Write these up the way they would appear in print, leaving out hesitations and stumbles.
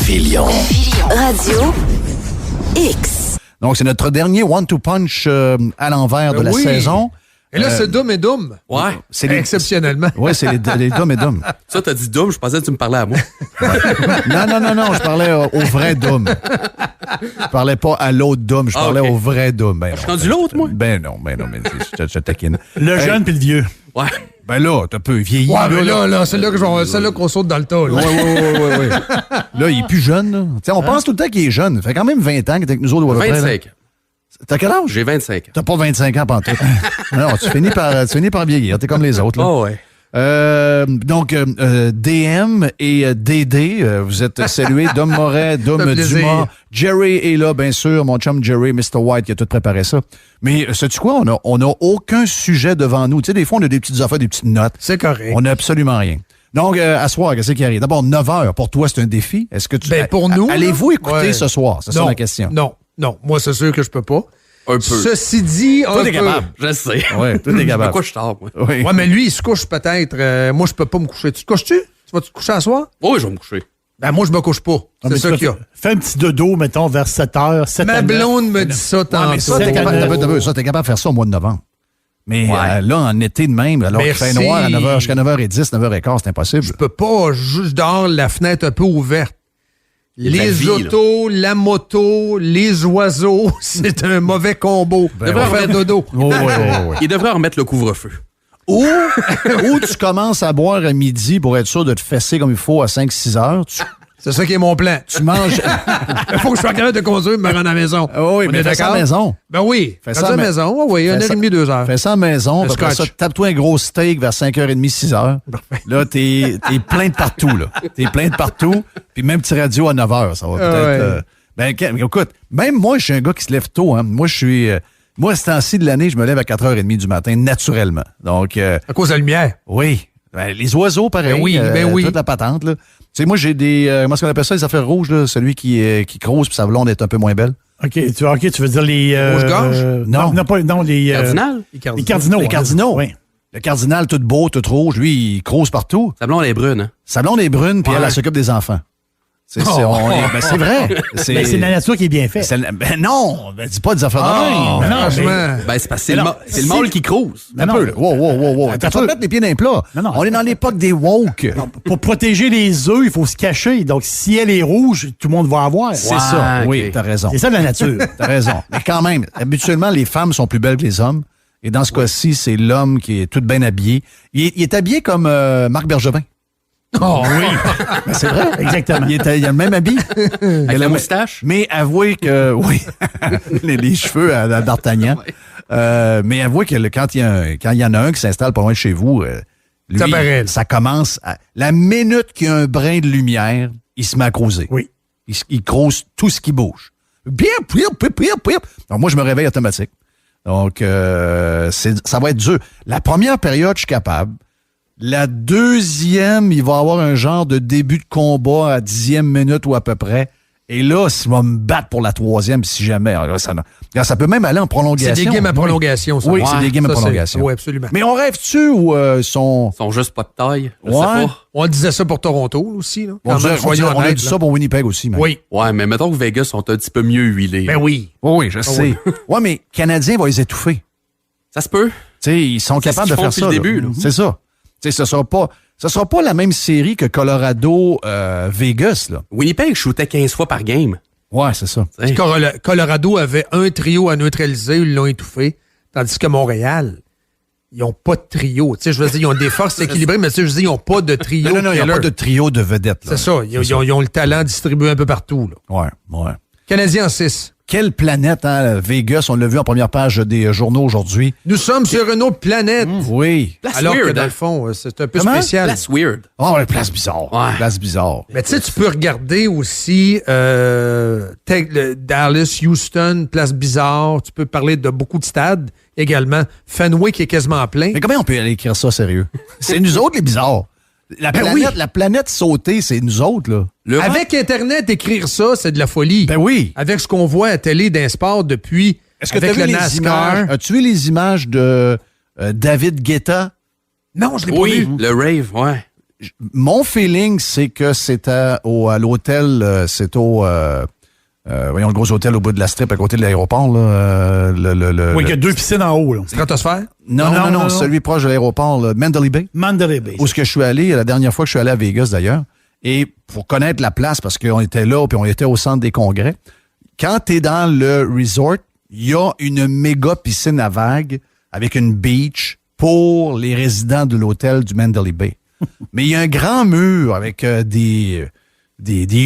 Filion. Radio X. Donc, c'est notre dernier one-two punch à l'envers de la saison. Et là, c'est Doom et Doom. Ouais. C'est exceptionnellement. Oui, c'est les Doom et Doom. Ça, t'as dit Doom, je pensais que tu me parlais à moi. Non, je parlais au vrai Doom. Je parlais pas à l'autre Doom, je parlais au vrai Doom. Ben, je suis rendu l'autre, moi? Ben non, mais je taquine. Le jeune puis le vieux. Ouais. Ben là, t'as peu vieilli. Ouais, mais là, c'est là qu'on saute dans le tas. Oui. Là, il est plus jeune. Là. T'sais, on pense tout le temps qu'il est jeune. Ça fait quand même 20 ans qu'il est avec nous autres. 25. T'as quel âge? J'ai 25 ans. T'as pas 25 ans pantoute. Non, tu finis par vieillir. T'es comme les autres. Là. Oh, ouais. Donc, DM et DD, vous êtes salués. Dom Moret, Dom Dumas. Jerry est là, bien sûr. Mon chum Jerry, Mr. White, qui a tout préparé ça. Mais, sais-tu quoi? On a aucun sujet devant nous. Tu sais, des fois, on a des petites affaires, des petites notes. C'est correct. On n'a absolument rien. Donc, à soir, qu'est-ce qui arrive? D'abord, 9 heures. Pour toi, c'est un défi. Est-ce que tu... Ben, pour nous... Allez-vous écouter ce soir? C'est ça la question. Non. Moi, c'est sûr que je peux pas. Un peu. Ceci dit, toi, t'es capable. Je sais. Oui, toi, t'es capable. Je me couche tard, moi. Oui. Ouais, mais lui, il se couche peut-être. Moi, je peux pas me coucher. Tu te couches-tu? Tu vas te coucher à soir? Oui, je vais me coucher. Ben, moi, je me couche pas. C'est ça qu'il y a. Fais un petit dodo, mettons, vers 7 h. 7 Ma blonde me dit ça tantôt. Mais ça, t'es capable de faire ça au mois de novembre. Mais là, en été de même, alors qu'il fait noir à 9h jusqu'à 9h10, 9h15, c'est impossible. Je peux pas. Je dors la fenêtre un peu ouverte. Les autos, la moto, les oiseaux, c'est un mauvais combo. Ben, devrait faire dodo. Il devrait remettre le couvre-feu. Ou tu commences à boire à midi pour être sûr de te fesser comme il faut à 5-6 heures. C'est ça qui est mon plan. Tu manges... Il faut que je sois capable de conduire et me rendre à la maison. Oui, mais fais ça à la maison. Ben oui. Fais ça à la maison. Oui, 1h30, 2 heures. Fais ça à la maison. Après ça, tape-toi un gros steak vers 5h30, 6h. Là, t'es plein de partout, là. T'es plein de partout. Puis même petit radio à 9h, ça va peut-être... écoute, même moi, je suis un gars qui se lève tôt. Hein. Moi, ce temps-ci de l'année, je me lève à 4h30 du matin, naturellement. Donc... à cause de la lumière? Oui. Ben, les oiseaux, pareil. Ben oui. Toute la patente, là. Tu sais, moi, j'ai des... comment est-ce qu'on appelle ça, les affaires rouges, là? Celui qui crouse puis sa blonde est un peu moins belle. OK, tu veux dire les... Rouge-gorge? Non, les... Cardinal? Les cardinaux. Les cardinaux. Oui. Le cardinal, tout beau, tout rouge, lui, il crouse partout. Sa blonde est brune, hein? Sa blonde est brune, puis elle s'occupe des enfants. C'est vrai. Mais c'est la nature qui est bien faite. Non, dis pas des affaires de même. C'est parce que c'est le mâle qui crouse. Un peu, là. Wow. T'as pas mettre les pieds dans les plats. Non. On est dans l'époque des woke. Non, pour protéger les œufs, il faut se cacher. Donc, si elle est rouge, tout le monde va avoir. C'est ça. Okay. Oui, t'as raison. C'est ça la nature. T'as raison. Mais quand même, habituellement, les femmes sont plus belles que les hommes. Et dans ce cas-ci, c'est l'homme qui est tout bien habillé. Il est habillé comme Marc Bergevin. Oh oui! Ben, c'est vrai. Exactement. Il a le même habit. Avec la moustache? Mais avouez que, oui, les cheveux à d'Artagnan. Mais avouez que quand il y en a un qui s'installe pas loin de chez vous, lui, ça commence à... La minute qu'il y a un brin de lumière, il se met à creuser. Oui. Il crouse tout ce qui bouge. Donc, moi, je me réveille automatique. Donc, ça va être dur. La première période, je suis capable. La deuxième, il va y avoir un genre de début de combat à 10e minute ou à peu près. Et là, il va me battre pour la troisième si jamais. Alors, ça peut même aller en prolongation. C'est des games à prolongation, ça. Oui, c'est des games à prolongation. Oui, absolument. Mais on rêve-tu ou sont... Ils sont juste pas de taille. Je Ouais. sais pas. On disait ça pour Toronto aussi. Là. On a dit ça pour Winnipeg aussi. Même. Oui. Ouais, mais mettons que Vegas sont un petit peu mieux huilés. Ben oui. Oui, je sais. Ouais, mais Canadiens vont les étouffer. Ça se peut. Tu sais, ils sont capables de faire ça. Depuis le début. Là. C'est ça. Tu sais, ce sera pas la même série que Colorado-Vegas, là. Winnipeg shootait 15 fois par game. Ouais, c'est ça. Colorado avait un trio à neutraliser, ils l'ont étouffé. Tandis que Montréal, ils n'ont pas de trio. Tu sais, je veux dire, ils ont des forces équilibrées, mais tu sais, je veux dire, ils n'ont pas de trio. Non, il n'y a pas de trio de vedettes. C'est ça. Ils ont le talent distribué un peu partout. Là. Ouais. Canadiens en 6. Quelle planète, hein, Vegas, on l'a vu en première page des journaux aujourd'hui. Nous sommes sur une autre planète. Oui. Place Alors weird, que dans le fond, c'est un peu spécial. Place weird. Oh, la place bizarre. Ouais. Place bizarre. Mais tu sais, tu peux regarder aussi Dallas, Houston, place bizarre. Tu peux parler de beaucoup de stades également. Fenway qui est quasiment plein. Mais comment on peut aller écrire ça sérieux? C'est nous autres les bizarres. La planète sautée, c'est nous autres, là. Avec Internet, écrire ça, c'est de la folie. Ben oui. Avec ce qu'on voit à télé d'un sport depuis. Est-ce que avec tu as vu les images? As-tu vu les images de David Guetta? Non, je l'ai pas vu. Le rave, ouais. mon feeling, c'est que c'était à l'hôtel, c'est au... voyons, le gros hôtel au bout de la strip à côté de l'aéroport. Là, Oui, il y a 2 piscines en haut. Là. Stratosphère? Non, celui proche de l'aéroport, le Mandalay Bay. Mandalay Bay. Où est-ce que je suis allé, la dernière fois que je suis allé à Vegas d'ailleurs. Et pour connaître la place, parce qu'on était là, puis on était au centre des congrès, quand tu es dans le resort, il y a une méga piscine à vagues avec une beach pour les résidents de l'hôtel du Mandalay Bay. Mais il y a un grand mur avec des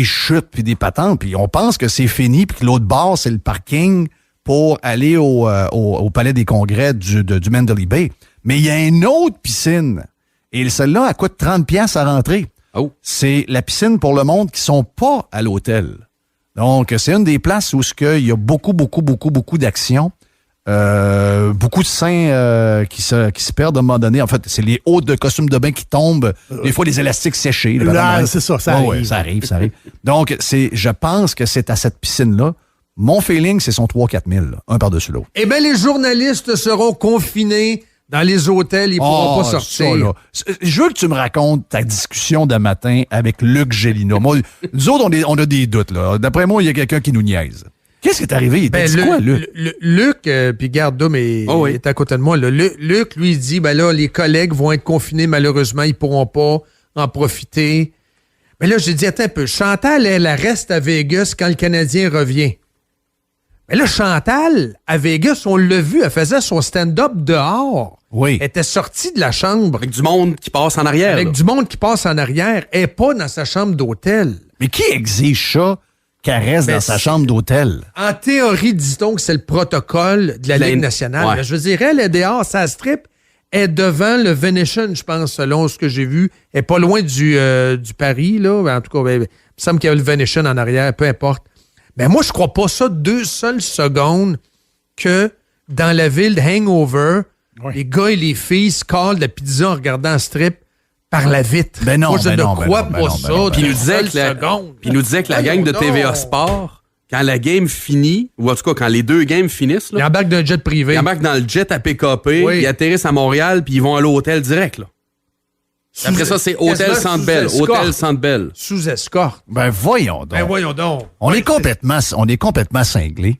chutes puis des patentes, puis on pense que c'est fini, puis que l'autre bord, c'est le parking pour aller au palais des congrès du Mandalay Bay. Mais il y a une autre piscine, et celle-là, elle coûte 30$ à rentrer. Oh. C'est la piscine pour le monde qui sont pas à l'hôtel. Donc, c'est une des places où il y a beaucoup d'actions. Beaucoup de seins qui se perdent à un moment donné. En fait, c'est les hauts de costumes de bain qui tombent. Des fois, les élastiques séchés. Là, c'est ça, ça arrive. Ouais, ça arrive. Donc, je pense que c'est à cette piscine-là. Mon feeling, c'est son 3-4 000, là, un par-dessus l'autre. Eh bien, les journalistes seront confinés dans les hôtels. Ils ne pourront pas sortir. Ça, là. Je veux que tu me racontes ta discussion de matin avec Luc Gélina. Moi, nous autres, on a des doutes. Là. D'après moi, il y a quelqu'un qui nous niaise. Qu'est-ce qui est arrivé? Il t'a dit quoi, Luc? Luc, puis garde Dom il est à côté de moi. Là. Luc, lui, il dit, ben là, les collègues vont être confinés, malheureusement, ils pourront pas en profiter. Mais là, j'ai dit, attends un peu, Chantal, elle reste à Vegas quand le Canadien revient. Mais là, Chantal, à Vegas, on l'a vu, elle faisait son stand-up dehors. Oui. Elle était sortie de la chambre. Avec du monde qui passe en arrière. Avec là. du monde qui passe en arrière. Elle n'est pas dans sa chambre d'hôtel. Mais qui exige ça qu'elle reste dans sa chambre d'hôtel? En théorie, dit-on que c'est le protocole de la Ligue nationale. Ouais. Mais je veux dire, elle est dehors, sa strip est devant le Venetian, je pense, selon ce que j'ai vu. Elle est pas loin du Paris, là. En tout cas, il me semble qu'il y a le Venetian en arrière, peu importe. Mais moi, je crois pas ça 2 seules secondes que dans la ville de Hangover, les gars et les filles se calent de la pizza en regardant un strip par la vitre. Ben non, moi, je ben ne non, crois ben pas non, ça. ben non, ben Puis il non. nous disait que la gang de TVA Sport, quand la game finit, ou en tout cas quand les 2 games finissent, Il là, embarque d'un jet privé. ils embarquent dans le jet à PKP, Oui. ils atterrissent à Montréal, puis ils vont à l'hôtel direct. Là. Après ça, c'est Hôtel quasiment Centre Bell. sous escorte. Hôtel Centre Bell. Sous escorte. Ben voyons donc. Ben voyons donc. On est complètement cinglés.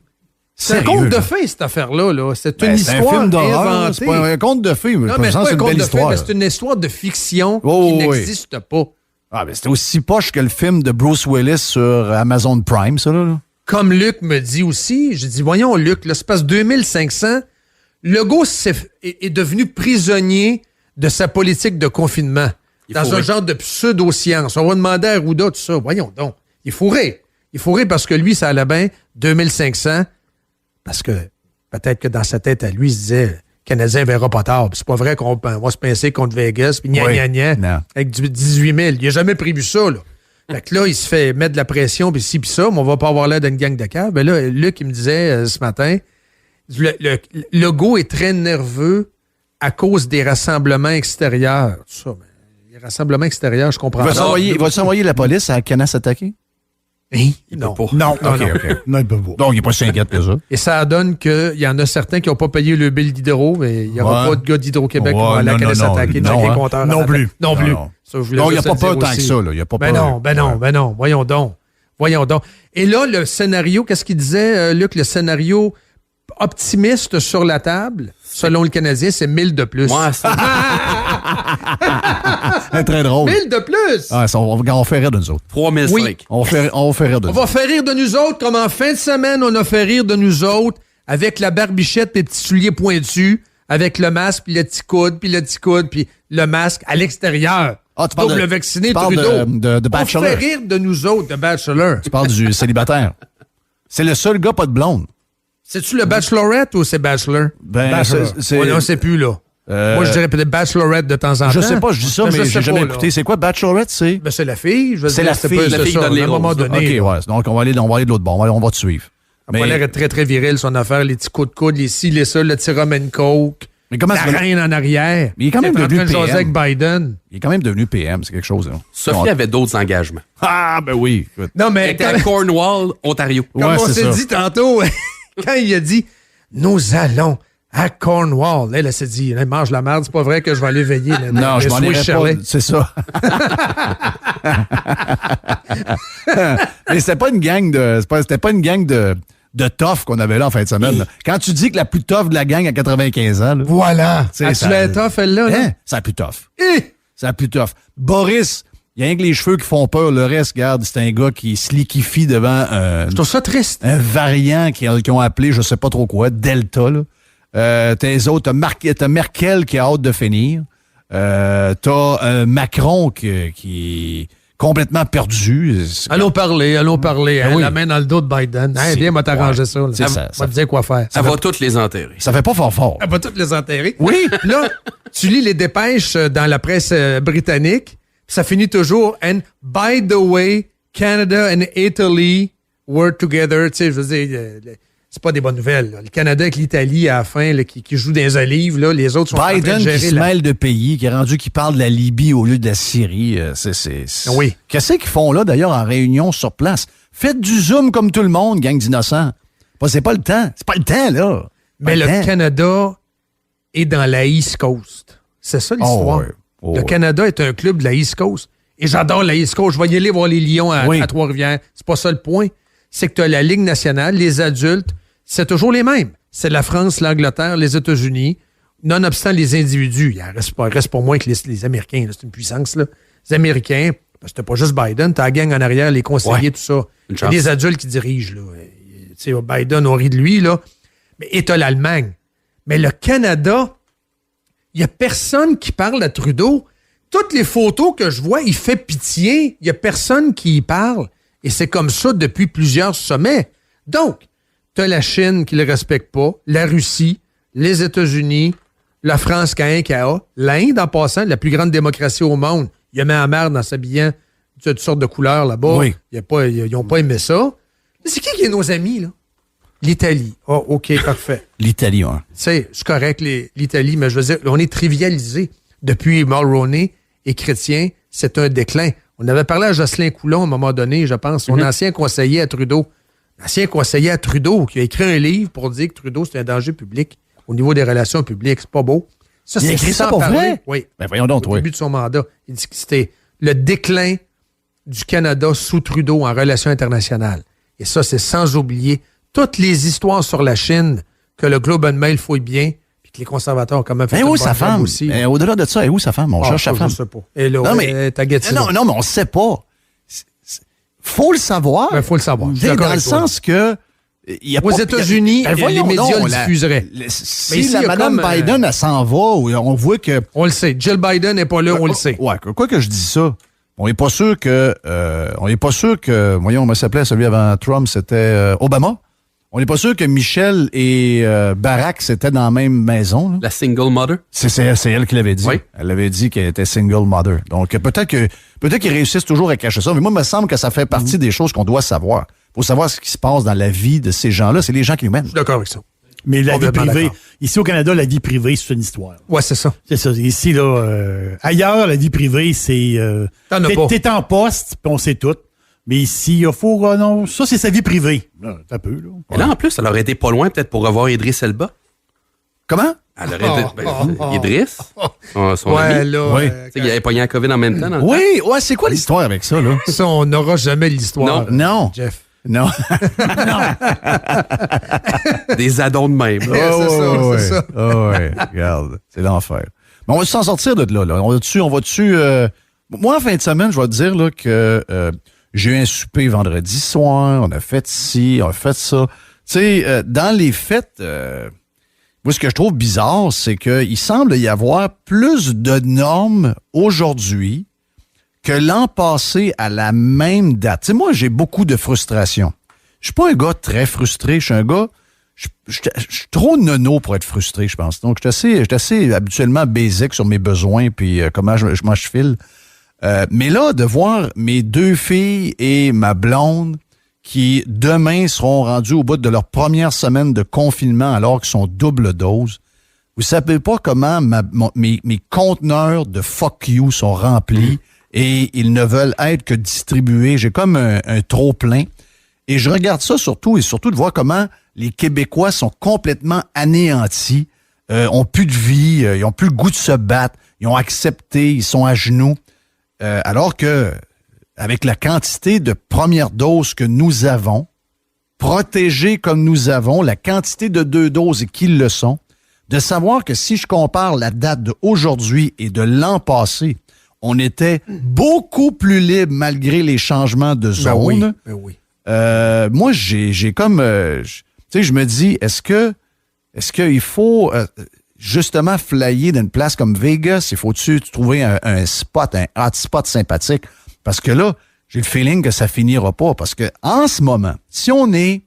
C'est un Sérieux, conte de là. fées, cette affaire-là. Là. C'est Ben, une c'est histoire un film d'horreur. inventée. C'est pas un conte de fées. Non, mais c'est pas un une conte belle de fées, histoire. mais c'est une histoire de fiction Oh, qui oui. n'existe pas. Ah, ben c'était aussi poche que le film de Bruce Willis sur Amazon Prime, ça, là. Comme Luc me dit aussi, j'ai dit, voyons, Luc, là, c'est passe 2500. Legault est devenu prisonnier de sa politique de confinement. Dans un genre de pseudo-science. On va demander à Arruda tout ça. Voyons donc. Il faut rire. Il faut rire parce que lui, ça allait bien. 2500. Parce que peut-être que dans sa tête à lui, il se disait, le Canadien verra pas tard. Puis c'est pas vrai qu'on va se pincer contre Vegas. Puis gna. Non. Avec du 18 000. Il a jamais prévu ça, là. Fait que là, il se fait mettre de la pression, puis ci, puis ça, mais on va pas avoir l'air d'une gang de cave. Ben là, Luc, il me disait ce matin, le Legault est très nerveux à cause des rassemblements extérieurs. Tout ça, mais les rassemblements extérieurs, je comprends pas. Il va s'envoyer la police à Canas attaquer? Non. Non, OK. Non, il peut pas. Donc, il n'est pas si inquiète que ça. Et ça donne qu'il y en a certains qui n'ont pas payé le bill d'Hydro, mais il n'y aura Ouais. pas de gars d'Hydro-Québec qui Ouais, vont aller à non, Canis non, attaquer non, dans les hein. compteurs. Non plus. Non plus. Non. Ça, je voulais Non, il n'y a juste pas le dire peur tant que aussi. ça, là. Il n'y a pas Ben peur. non, ben non. Voyons donc. Et là, le scénario, qu'est-ce qu'il disait, Luc? Le scénario optimiste sur la table, selon le Canadien, c'est 1000 de plus. Ouais, c'est C'est très drôle. 1000 de plus! Ah, ça, on va faire rire de nous autres. 3005. Oui. On va faire rire de On nous va autres. faire rire de nous autres, comme en fin de semaine, on a fait rire de nous autres avec la barbichette, les petits souliers pointus, avec le masque, puis le petit coude, puis le masque à l'extérieur. Ah, tu parles Double de- vacciné, tu parles Trudeau. de Bachelor. On fait rire de nous autres, de Bachelor. Tu parles du célibataire. C'est le seul gars pas de blonde. C'est-tu le Bachelorette ou c'est Bachelor? Ben, Bachelor. On ne sait plus, là. Moi, je dirais peut-être Bachelorette de temps en temps. Je sais pas, je dis ça, mais je sais j'ai jamais pas, écouté. là. C'est quoi Bachelorette, c'est? Ben, c'est la fille. Je veux C'est dire, la c'est fille. pas- La c'est fille ça, donne les à un moment roses, là. donné. OK, là. ouais. Donc, on va aller de l'autre bord. On va te suivre. Elle a pas l'air d'être très, très viril, son affaire. Les petits coups de coude, les ci, les ça, le petit rum and coke. Mais comment La ça va- reine en arrière. Mais il est quand même en train devenu de jaser PM. avec Biden. Il est quand même devenu PM, c'est quelque chose. Là. Sophie avait d'autres engagements. Ah, ben oui. Écoute. Non, Elle mais était à Cornwall, Ontario. comme Ouais, on c'est s'est ça. dit tantôt, quand il a dit « Nous allons À Cornwall. Elle s'est dit, elle mange la merde, c'est pas vrai que je vais aller veiller. Là, Non, je m'en irai pas. C'est ça. Mais c'était pas une gang de tough qu'on avait là en fin de semaine. Là. Quand tu dis que la plus tough de la gang a 95 ans, là, voilà. Tu sais, As-tu la tough, elle-là? Là? Hein? C'est la plus tough. C'est la plus tough. Boris, il y a rien que les cheveux qui font peur. Le reste, regarde, c'est un gars qui se liquifie devant Je trouve ça triste. un variant qu'ils ont appelé, je sais pas trop quoi, Delta. Là. T'as les autres, t'as Merkel qui a hâte de finir. T'as Macron qui est complètement perdu. Allons parler. oui. La main dans le dos de Biden. C'est- Viens, m'a t'arranger ça. Là. C'est ça, Va ça te dire quoi faire. Ça va toutes les enterrer. Ça fait pas fort. Elle va toutes les enterrer. Oui. Là, tu lis les dépêches dans la presse britannique, ça finit toujours « And by the way, Canada and Italy were together ». Tu sais, je veux dire, c'est pas des bonnes nouvelles. Là. Le Canada avec l'Italie, à la fin, là, qui joue dans les olives, là, les autres sont en train de Biden gérer qui se mêle de pays, qui est rendu qui parle de la Libye au lieu de la Syrie. Oui. Qu'est-ce qu'ils font là, d'ailleurs, en réunion sur place? Faites du Zoom comme tout le monde, gang d'innocents. C'est pas le temps. C'est pas le temps, là. Mais le Canada est dans la East Coast. C'est ça l'histoire. Oh, ouais. Oh, le ouais. Canada est un club de la East Coast. Et j'adore la East Coast. Je vais y aller voir les Lions à Trois-Rivières. C'est pas ça le point. C'est que tu as la Ligue nationale, les adultes, c'est toujours les mêmes. C'est la France, l'Angleterre, les États-Unis. Nonobstant les individus, il reste pas moins que les Américains. Là. C'est une puissance. Là. Les Américains, parce que t'as pas juste Biden, t'as la gang en arrière, les conseillers, tout ça. Une C'est chance. les adultes qui dirigent. Là. Tu sais, Biden, on rit de lui. Là. Et t'as l'Allemagne. Mais le Canada, il n'y a personne qui parle à Trudeau. Toutes les photos que je vois, il fait pitié. Il n'y a personne qui y parle. Et c'est comme ça depuis plusieurs sommets. Donc, tu as la Chine qui ne le respecte pas, la Russie, les États-Unis, la France qui a un KA, l'Inde, en passant, la plus grande démocratie au monde. Il a mis la merde en s'habillant de toutes sortes de couleurs là-bas. Oui. Ils n'ont pas aimé ça. Mais c'est qui est nos amis, là? L'Italie. Oh, OK, parfait. L'Italie, hein. Tu sais, c'est correct, l'Italie, mais je veux dire, on est trivialisé. Depuis Mulroney et Chrétien, c'est un déclin. On avait parlé à Jocelyn Coulon à un moment donné, je pense, son ancien conseiller à Trudeau. L'ancien conseiller à Trudeau qui a écrit un livre pour dire que Trudeau, c'est un danger public au niveau des relations publiques. C'est pas beau. Ça, Il a c'est écrit ça sans pour parler. vrai? Oui. Ben voyons donc, Au oui. début de son mandat, il dit que c'était le déclin du Canada sous Trudeau en relations internationales. Et ça, c'est sans oublier toutes les histoires sur la Chine que le Globe and Mail fouille bien, puis que les conservateurs ont quand même fait Mais une où bonne sa job femme? aussi. Mais au-delà de ça, elle est où sa femme? On cherche sa femme. Je sais pas. Et là, Non, mais- t'as Gatineau. Non, mais on ne sait pas. Faut le savoir. Ben, faut le savoir. Je suis Tu sais, d'accord dans le avec toi, sens que... il y a Aux pas- États-Unis, Ben, les voyons médias donc, le diffuseraient. Si Mais ici, la il y a Madame comme, Biden, elle s'en va, on voit que... On le sait. Jill Biden n'est pas là, on le sait. Ouais, quoi que je dis ça, on n'est pas sûr que... voyons, comment s'appelait celui avant Trump, c'était Obama. On n'est pas sûr que Michel et Barack, c'était dans la même maison. Là. La single mother. C'est elle qui l'avait dit. Oui. Elle avait dit qu'elle était single mother. Donc, peut-être qu'ils réussissent toujours à cacher ça. Mais moi, il me semble que ça fait partie des choses qu'on doit savoir. Il faut savoir ce qui se passe dans la vie de ces gens-là. C'est les gens qui nous mènent. Je suis d'accord avec ça. Mais la vie Complètement privée, d'accord. ici au Canada, la vie privée, c'est une histoire. Ouais, c'est ça. C'est ça. Ici, là, ailleurs, la vie privée, c'est... T'en as pas. T'es en poste, puis on sait tout. Mais ici, il faut... non, ça, c'est sa vie privée. Là, un peu, là. Et là, en plus, elle aurait été pas loin peut-être pour revoir Idriss Elba. Comment? Elle aurait été... Idriss, son Ouais, ami. là. Oui. Tu sais, il avait pogné la COVID en même temps. Dans le temps. Oui, ouais, c'est quoi l'histoire avec ça, là? Ça, on n'aura jamais l'histoire. Non. Jeff. Non. Des addons de même. là. Ouais, c'est ça. Ouais, regarde, c'est l'enfer. Mais on va s'en sortir de là. On va dessus. Moi, en fin de semaine, je vais te dire là, que j'ai eu un souper vendredi soir, on a fait ci, on a fait ça. Tu sais, dans les fêtes, moi, ce que je trouve bizarre, c'est qu'il semble y avoir plus de normes aujourd'hui que l'an passé à la même date. Tu sais, moi, j'ai beaucoup de frustration. Je suis pas un gars très frustré. Je suis un gars... Je suis trop nono pour être frustré, je pense. Donc, je suis assez habituellement basique sur mes besoins puis comment je file. Mais là, de voir mes deux filles et ma blonde qui, demain, seront rendues au bout de leur première semaine de confinement alors qu'ils sont double dose, vous savez pas comment mes conteneurs de fuck you sont remplis et ils ne veulent être que distribués. J'ai comme un trop-plein. Et je regarde ça surtout de voir comment les Québécois sont complètement anéantis ont plus de vie, ils ont plus le goût de se battre, ils ont accepté, ils sont à genoux. Alors que, avec la quantité de premières doses que nous avons, protégés comme nous avons, la quantité de 2 doses qu'ils le sont, de savoir que si je compare la date d'aujourd'hui et de l'an passé, on était beaucoup plus libre malgré les changements de zone. Ben oui. Moi, j'ai comme... tu sais, je me dis, est-ce qu'il faut justement flyer d'une place comme Vegas? Il faut-tu trouver un spot, un hotspot sympathique? Parce que là, j'ai le feeling que ça finira pas. Parce que en ce moment, si on est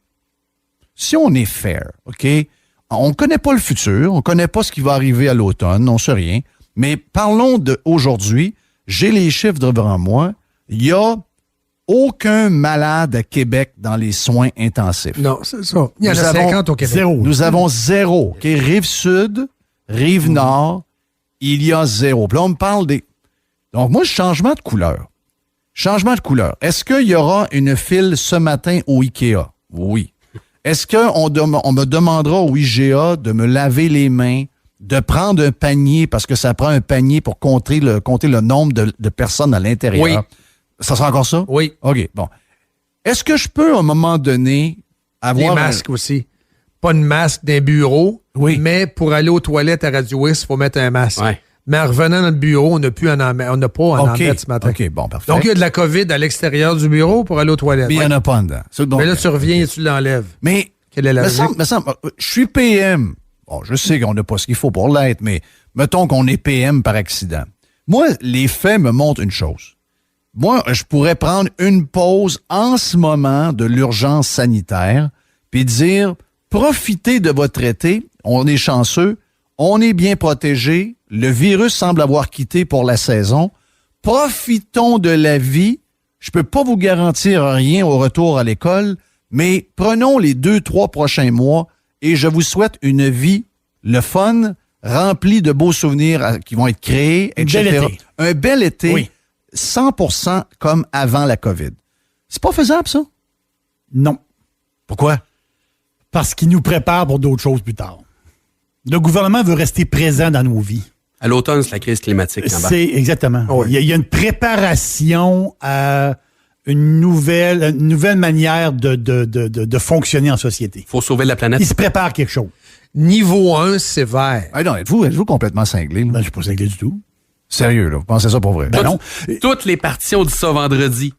fair, OK? On connaît pas le futur, on connaît pas ce qui va arriver à l'automne, on sait rien. Mais parlons d'aujourd'hui. J'ai les chiffres devant moi. Il y a aucun malade à Québec dans les soins intensifs. Non, c'est ça. Il y en a 50 au Québec. Zéro. Nous avons 0. OK? Rive-Sud, Rive-Nord, il y a 0. Puis là, on me parle des... Donc, moi, changement de couleur. Changement de couleur. Est-ce qu'il y aura une file ce matin au IKEA? Oui. Est-ce qu'on me demandera au IGA de me laver les mains, de prendre un panier, parce que ça prend un panier pour compter le nombre de personnes à l'intérieur? Oui. Ça sera encore ça? Oui. OK, bon. Est-ce que je peux, à un moment donné, avoir... Les masques aussi. Pas de masque d'un bureau, Oui. mais pour aller aux toilettes à Radio X, il faut mettre un masque. Ouais. Mais en revenant dans le bureau, on n'a pas à en mettre ce matin. OK, bon, parfait. Donc, il y a de la COVID à l'extérieur du bureau pour aller aux toilettes. Mais il n'y en a pas en dedans. Donc, Mais là, tu reviens et tu l'enlèves. Mais, Quelle est la logique? me semble, je suis PM. Bon, je sais qu'on n'a pas ce qu'il faut pour l'être, mais mettons qu'on est PM par accident. Moi, les faits me montrent une chose. Moi, je pourrais prendre une pause en ce moment de l'urgence sanitaire puis dire, profitez de votre été, on est chanceux, on est bien protégé, le virus semble avoir quitté pour la saison, profitons de la vie. Je peux pas vous garantir rien au retour à l'école, mais prenons les 2-3 prochains mois et je vous souhaite une vie, le fun, remplie de beaux souvenirs qui vont être créés, etc. Bel été. Un bel été, Oui. 100% comme avant la COVID. C'est pas faisable, ça? Non. Pourquoi? Parce qu'il nous prépare pour d'autres choses plus tard. Le gouvernement veut rester présent dans nos vies. À l'automne, c'est la crise climatique. C'est exactement. Oui. Il y a une préparation à une nouvelle manière de fonctionner en société. Il faut sauver la planète. Il se prépare quelque chose. Niveau 1, c'est vert. Ah non, êtes-vous complètement cinglé? Là? Ben, je ne suis pas cinglé du tout. Sérieux, là? Vous pensez ça pour vrai? Ben non. Toutes les parties ont dit ça vendredi.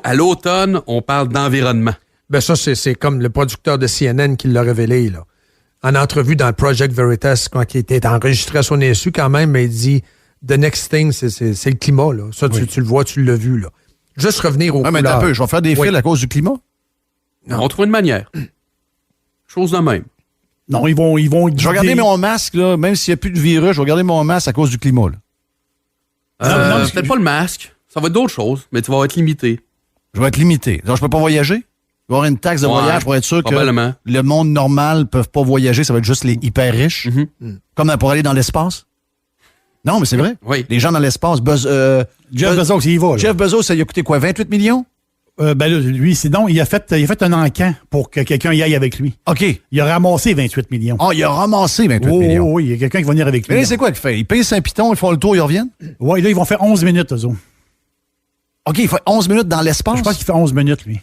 À l'automne, on parle d'environnement. Ben ça, c'est comme le producteur de CNN qui l'a révélé, là. En entrevue dans le Project Veritas, quand il était enregistré à son insu quand même, mais il dit « The next thing, c'est le climat, là. » Ça, Oui. tu le vois, tu l'as vu, là. Juste revenir au Ah, mais un peu, je vais faire des fils à cause du climat. On trouve une manière. Chose de même. Non, ils vont Je vais regarder mon masque, là, même s'il n'y a plus de virus, je vais regarder mon masque à cause du climat. Là. non, Peut-être pas le masque. Ça va être d'autres choses, mais tu vas être limité. Je vais être limité. Donc, je peux pas voyager? Il va y avoir une taxe de Ouais, voyage pour être sûr que probablement. le monde normal ne peut pas voyager, ça va être juste les hyper riches. Comme pour aller dans l'espace. Non, mais c'est vrai. Oui. Les gens dans l'espace. Jeff Bezos, il y va. Là. Jeff Bezos, ça lui a coûté quoi? 28 millions? Ben là, lui, c'est donc, il a fait un encan pour que quelqu'un y aille avec lui. OK. Il a ramassé 28 millions. Ah, il a ramassé 28 millions. Oui, il y a quelqu'un qui va venir avec lui. Mais là, c'est quoi qu'il fait? Ils payent Saint-Piton, ils font le tour, ils reviennent? Oui, là, ils vont faire 11 minutes, eux autres. OK, il fait 11 minutes dans l'espace? Je pense qu'il fait 11 minutes, lui.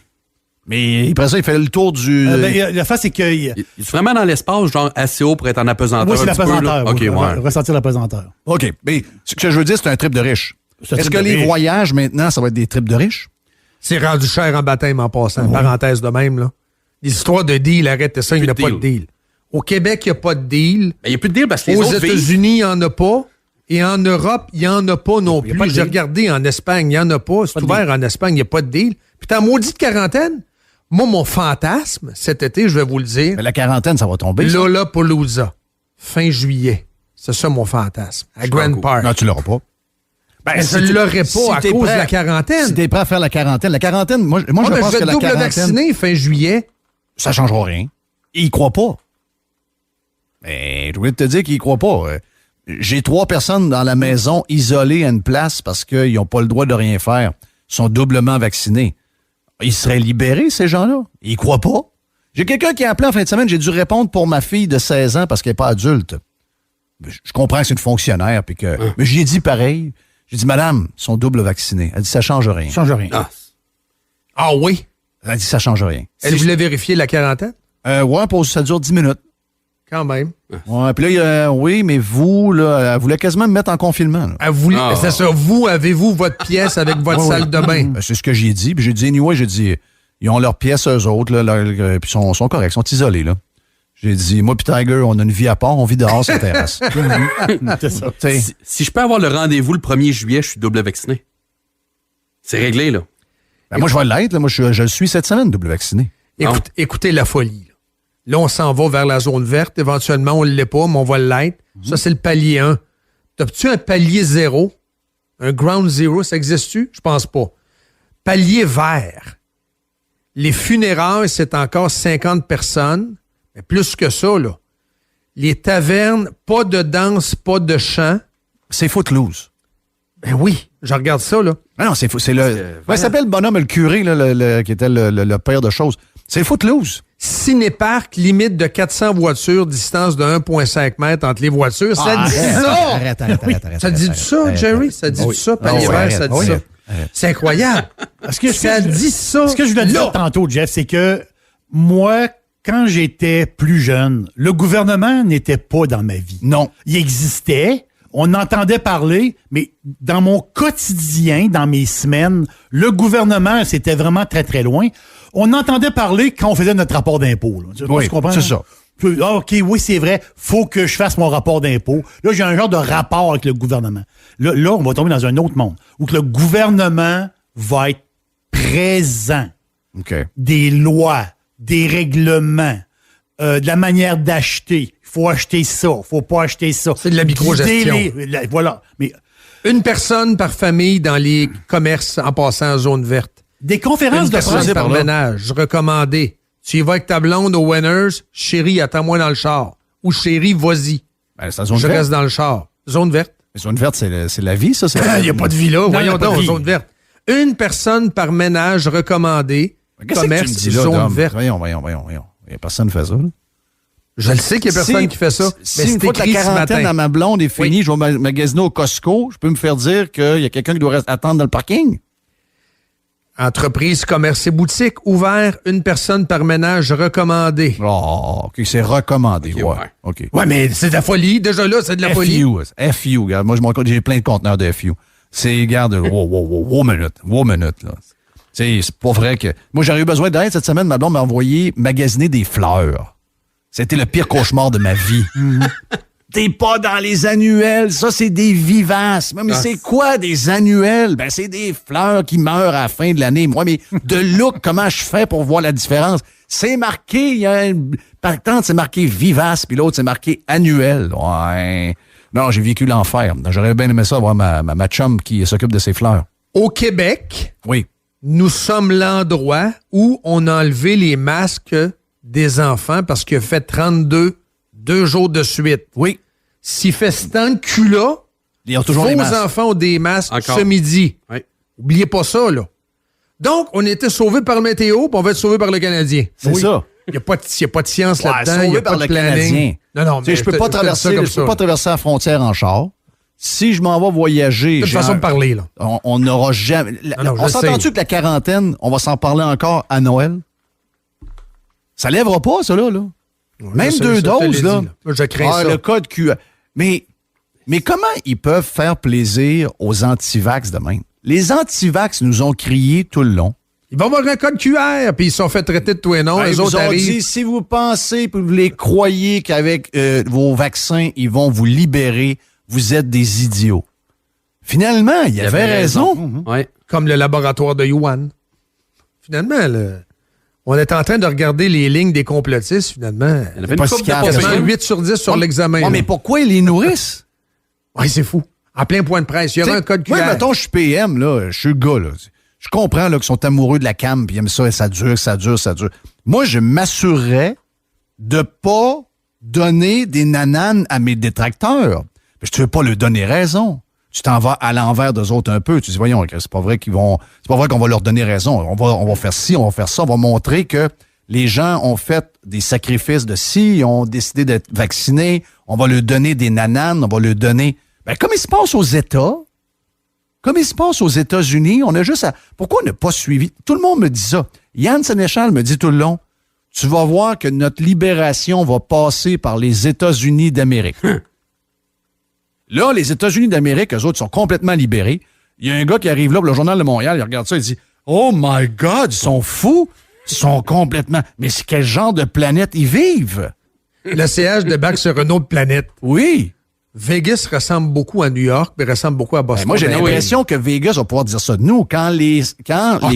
Mais après ça, il fait le tour du... La face, c'est que... Il est vraiment dans l'espace, genre assez haut pour être en apesanteur. Oui, c'est un petit peu, l'apesanteur. là? OK, ouais. Ressentir l'apesanteur. OK. Mais ce que je veux dire, c'est un trip de riche. C'est un Est-ce trip que de les riche. voyages, maintenant, ça va être des trips de riches? C'est rendu cher en baptême en passant. Parenthèse de même, là. Les histoires de deal, arrêtez ça, il n'y a Plus pas de de deal. Au Québec, il n'y a pas de deal. Il n'y a plus de deal parce que les Aux autres vivent. États-Unis, il n'y en a pas. Et en Europe, il n'y en a pas non Il y a plus. pas de J'ai deal. regardé en Espagne, il n'y en a pas. C'est Pas de ouvert deal. en Espagne, il n'y a pas de deal. Puis t'as maudite quarantaine. Moi, mon fantasme, cet été, je vais vous le dire, Mais la quarantaine, ça va tomber. ça. Lollapalooza, fin juillet. C'est ça mon fantasme. À Grand Chicago. Park. Non, tu l'auras pas. Ben, je ne l'aurais pas à t'es cause prêt- de la quarantaine. Si t'es prêt à faire la quarantaine, moi Moi, je je pense vais que la double quarantaine, vacciner fin juillet. ça changera rien. Il y croit pas. Mais je voulais te dire qu'il y croit pas. J'ai 3 personnes dans la maison isolées à une place parce qu'ils n'ont pas le droit de rien faire. Ils sont doublement vaccinés. Ils seraient libérés, ces gens-là. Ils croient pas. J'ai quelqu'un qui a appelé en fin de semaine. J'ai dû répondre pour ma fille de 16 ans parce qu'elle n'est pas adulte. je comprends que c'est une fonctionnaire, puis que. Mais j'ai dit pareil. J'ai dit, madame, ils sont double vaccinés. Elle dit, ça change rien. Ça change rien. Ah oui? Elle dit, ça change rien. Elle voulait vérifier la quarantaine? Ouais, ça dure 10 minutes. Quand même. Ouais, puis là, oui, mais vous, là, elle voulait quasiment me mettre en confinement. Elle voulait, c'est ça, vous, avez-vous votre pièce avec votre salle de bain? Ben, c'est ce que j'ai dit. Puis j'ai dit, anyway, ils ont leur pièce, eux autres, là, puis ils sont corrects, ils sont isolés, là. J'ai dit, moi puis Tiger, on a une vie à part, on vit dehors sur la terrasse. C'est ça. Si je peux avoir le rendez-vous le 1er juillet, je suis double vacciné. C'est réglé, là. Ben, moi, je vais l'être. Là. Moi, je le suis cette semaine, double vacciné. Écoutez la folie. Là, on s'en va vers la zone verte. Éventuellement, on ne l'est pas, mais on va l'être. Ça, c'est le palier 1. T'as-tu un palier 0? Un ground zero, ça existe-tu? Je pense pas. Palier vert. Les funérailles, c'est encore 50 personnes. Mais plus que ça, là. Les tavernes, pas de danse, pas de chant. C'est footloose. Ben oui, je regarde ça, là. Ah non, c'est le... il s'appelle le bonhomme, le curé, là, qui était le père de choses. C'est le footloose. Cinéparc, limite de 400 voitures, distance de 1,5 mètres entre les voitures. Ça dit ça! Arrête. Ça dit ça, Jerry? Ça dit ça, palier vert, ça dit ça. C'est incroyable. Ça dit ça. Ce que je voulais dire tantôt, Jeff, c'est que moi, quand j'étais plus jeune, le gouvernement n'était pas dans ma vie. Non. Il existait, on entendait parler, mais dans mon quotidien, dans mes semaines, le gouvernement, c'était vraiment très, très loin. On entendait parler quand on faisait notre rapport d'impôt. Oui, tu comprends? c'est ça. Ah, OK, oui, c'est vrai, faut que je fasse mon rapport d'impôt. Là, j'ai un genre de rapport avec le gouvernement. Là, on va tomber dans un autre monde où que le gouvernement va être présent. OK. Des lois, des règlements, de la manière d'acheter. Il faut acheter ça, il faut pas acheter ça. C'est de la microgestion. Voilà. Mais une personne par famille dans les commerces en passant en zone verte. des conférences Une de personne presse par ménage, recommandé. Tu y vas avec ta blonde au Winners, chérie, attends-moi dans le char. Ou chérie, vas-y. Ben, c'est la zone Je verte. reste dans le char. Zone verte. La zone verte, c'est la vie, ça. Il n'y a pas de vie là. il y Voyons a pas de donc, vie. zone verte. Une personne par ménage recommandée. Qu'est-ce Commerce, que tu me dis là, zone Dom? verte. Voyons. Il n'y a personne qui fait ça, là. Je le sais qu'il n'y a personne qui fait ça. Si mais une c'est fois que la écrit ce quarantaine matin. à ma blonde est finie, je vais magasiner au Costco, je peux me faire dire qu'il y a quelqu'un qui doit attendre dans le parking? Entreprise, commerce et boutique, ouvert, une personne par ménage recommandée. Oh, OK, c'est recommandé. OK, ouais. ouais. OK. Ouais, mais c'est de la folie. Déjà là, c'est de la folie. FU, regarde. Moi, j'ai plein de conteneurs de FU. C'est, regarde, wow, minute, là. C'est pas vrai que... Moi, j'aurais eu besoin d'aide cette semaine. Ma blonde m'a envoyé magasiner des fleurs. C'était le pire cauchemar de ma vie. T'es pas dans les annuels. Ça, c'est des vivaces. Mais c'est quoi des annuels? Ben, c'est des fleurs qui meurent à la fin de l'année. Moi, mais de look, comment je fais pour voir la différence? C'est marqué, il y a une patente, c'est marqué vivace, puis l'autre, c'est marqué annuel. Ouais. Non, j'ai vécu l'enfer. J'aurais bien aimé ça, voir ma chum qui s'occupe de ses fleurs. Au Québec, Oui. nous sommes l'endroit où on a enlevé les masques des enfants parce qu'il a fait 32 2 jours de suite. Oui. S'il fait ce temps de cul-là, Ils ont toujours les vos masques. enfants ont des masques Encore. ce midi. Oui. Oubliez pas ça, là. Donc, on était sauvés par le météo, puis on va être sauvés par le Canadien. C'est ça. Il n'y a pas de science Ouais, là-dedans. Il sauvé n'y a par pas de le planning. Canadien. Non, Tu sais, mais je peux pas traverser la frontière en char. Si je m'en vais voyager... C'est une façon de parler, là. On n'aura jamais... Non, on je s'entend-tu sais. que la quarantaine, on va s'en parler encore à Noël? Ça lèvera pas, ça, là. Même Je sais, 2 je te l'ai doses, dit, là. Moi, je crains ça. Le code QR. Mais comment ils peuvent faire plaisir aux antivax de même? Les antivax nous ont crié tout le long. Ils vont avoir un code QR, puis ils se sont fait traiter de tout et non. Ben, Les ils autres vous ont arrivent. dit, si vous pensez, puis vous les croyez qu'avec vos vaccins, ils vont vous libérer, vous êtes des idiots. Finalement, il avait raison. Ouais. Comme le laboratoire de Yuan. Finalement, là, on est en train de regarder les lignes des complotistes, finalement. Il y en avait pas une si couple de calme. Quasiment possibles. 8 sur 10 sur Ouais, l'examen. ouais, là. mais pourquoi ils les nourrissent? Ouais, c'est fou. En plein point de presse. Il y aura un code QR. Moi, mettons, je suis PM, là, je suis le gars, là. Je comprends là, qu'ils sont amoureux de la CAM, puis ils aiment ça, et ça dure. Moi, je m'assurerais de pas donner des nananes à mes détracteurs. Parce que tu veux pas leur donner raison. Tu t'en vas à l'envers d'eux autres un peu. Tu dis, voyons, c'est pas vrai qu'on va leur donner raison. On va faire ci, on va faire ça. On va montrer que Les gens ont fait des sacrifices de si, ils ont décidé d'être vaccinés, on va leur donner des nananes, on va leur donner... Ben, comme il se passe aux États, comme il se passe aux États-Unis, on a juste à... Pourquoi on n'a pas suivi? Tout le monde me dit ça. Yann Sénéchal me dit tout le long, tu vas voir que notre libération va passer par les États-Unis d'Amérique. Là, les États-Unis d'Amérique, eux autres, sont complètement libérés. Il y a un gars qui arrive là pour le Journal de Montréal, il regarde ça, il dit « Oh my God, ils sont fous! Ils sont complètement... Mais c'est quel genre de planète ils vivent? » Le CH débarque sur une autre planète. Oui. Vegas ressemble beaucoup à New York, mais ressemble beaucoup à Boston. Ben, moi, j'ai l'impression que Vegas va pouvoir dire ça de nous. Quand les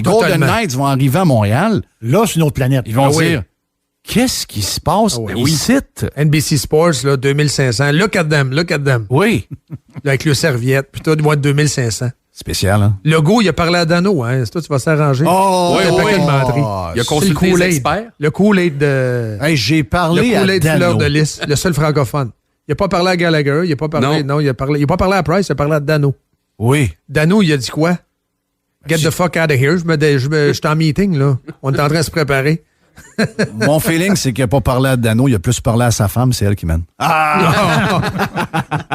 Golden Knights vont arriver à Montréal, là, c'est une autre planète. Ils vont dire qu'est-ce qui se passe ici? NBC Sports, là, 2500. Look at them. Oui. Là, avec le serviette, puis toi, moi, 2500. Spécial, hein? Legault, il a parlé à Dano, hein? C'est toi, tu vas s'arranger. Oh, oui. Il a consulté les experts. Le Kool-Aid de... Hey, j'ai parlé le Kool-Aid à Dano. Fleur de Lys, le seul francophone. Il n'a pas parlé à Gallagher, il n'a pas parlé... Non, il n'a pas parlé à Price, il a parlé à Dano. Oui. Dano, il a dit quoi? Get the fuck out of here. Je suis en meeting, là. On est en train de se préparer. Mon feeling, c'est qu'il n'a pas parlé à Dano, il a plus parlé à sa femme, c'est elle qui mène.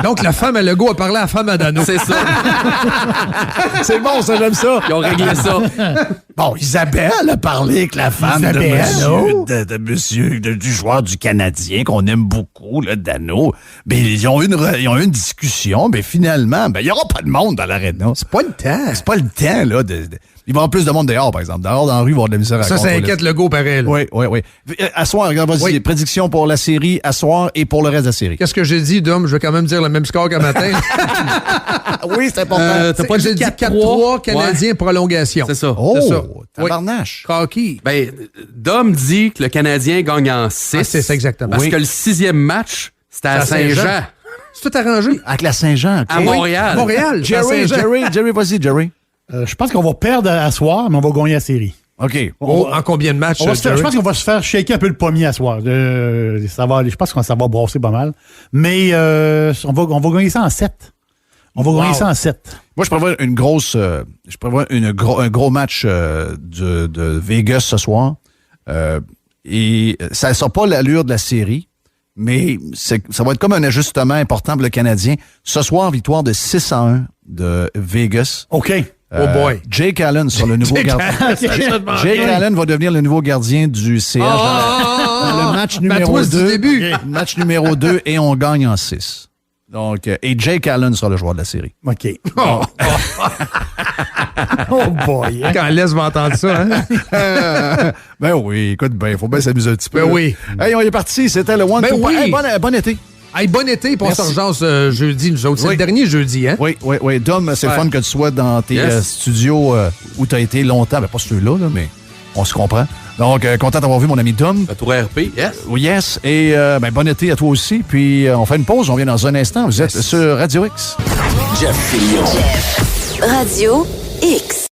Donc, la femme à Legault a parlé à la femme à Dano. C'est ça. C'est bon, ça, j'aime ça. Ils ont réglé ça. Bon, Isabelle a parlé avec la femme de monsieur du joueur du Canadien qu'on aime beaucoup, là, Dano. Ben, ils ont eu une discussion, mais finalement, ben, il n'y aura pas de monde dans l'aréna. C'est pas le temps. C'est pas le temps, là. Il va y avoir plus de monde dehors, par exemple. Dehors, dans la rue, il va y avoir de la misère à Ça inquiète Legault, pareil. Là. Oui. À soir, regarde, vas-y, Oui. prédiction pour la série à soir et pour le reste de la série. Qu'est-ce que j'ai dit, Dom? Je vais quand même dire le même score qu'un matin. Oui, c'est important. T'as pas J'ai dit dit 4-3, Canadien, Ouais. prolongation. C'est ça. Oh, c'est ça. tabarnache. Cocky. Ben, Dom dit que le Canadien gagne en 6. Ah, c'est ça, exactement. Parce Oui. que le 6e match, c'était à Saint-Jean. Saint-Jean. C'est tout arrangé. Avec la Saint-Jean. OK. À Montréal. À Montréal. c'est à Saint-Jean. Jerry, vas-y, Jerry. Je pense qu'on va perdre à soir, mais on va gagner la série. OK. Oh, en combien de matchs? Je pense qu'on va se faire shaker un peu le pommier à soir. Je pense que ça va brasser pas mal. Mais on va gagner ça en 7. On va gagner ça en 7. Moi, je prévois un gros match de Vegas ce soir. Et ça ne sera pas l'allure de la série, mais ça va être comme un ajustement important pour le Canadien. Ce soir, victoire de 6-1 de Vegas. OK. Oh boy. Jake Allen sur le nouveau gardien. Jake Allen va devenir le nouveau gardien du CH dans le match numéro 2. Début. Match numéro 2 et on gagne en 6. Donc, et Jake Allen sera le joueur de la série. OK. Oh boy. Quand Les va entendre ça, hein? Ben oui, écoute bien, il faut bien s'amuser un petit peu. Ben oui. Hey, on est parti, c'était le One Ben Two oui. Hey, bon été. Hey, bon été, puis on Merci. s'urgence jeudi, nous autres. C'est Oui. le dernier jeudi, hein? Oui. Dom, c'est le Ouais. fun que tu sois dans tes studios où tu as été longtemps. Ben, pas ceux-là, là, mais on se comprend. Donc, content d'avoir vu mon ami Dom. Le tour RP, yes. Oui, yes. Et bon été à toi aussi. Puis, on fait une pause. On vient dans un instant. Vous êtes sur Radio X. Radio X.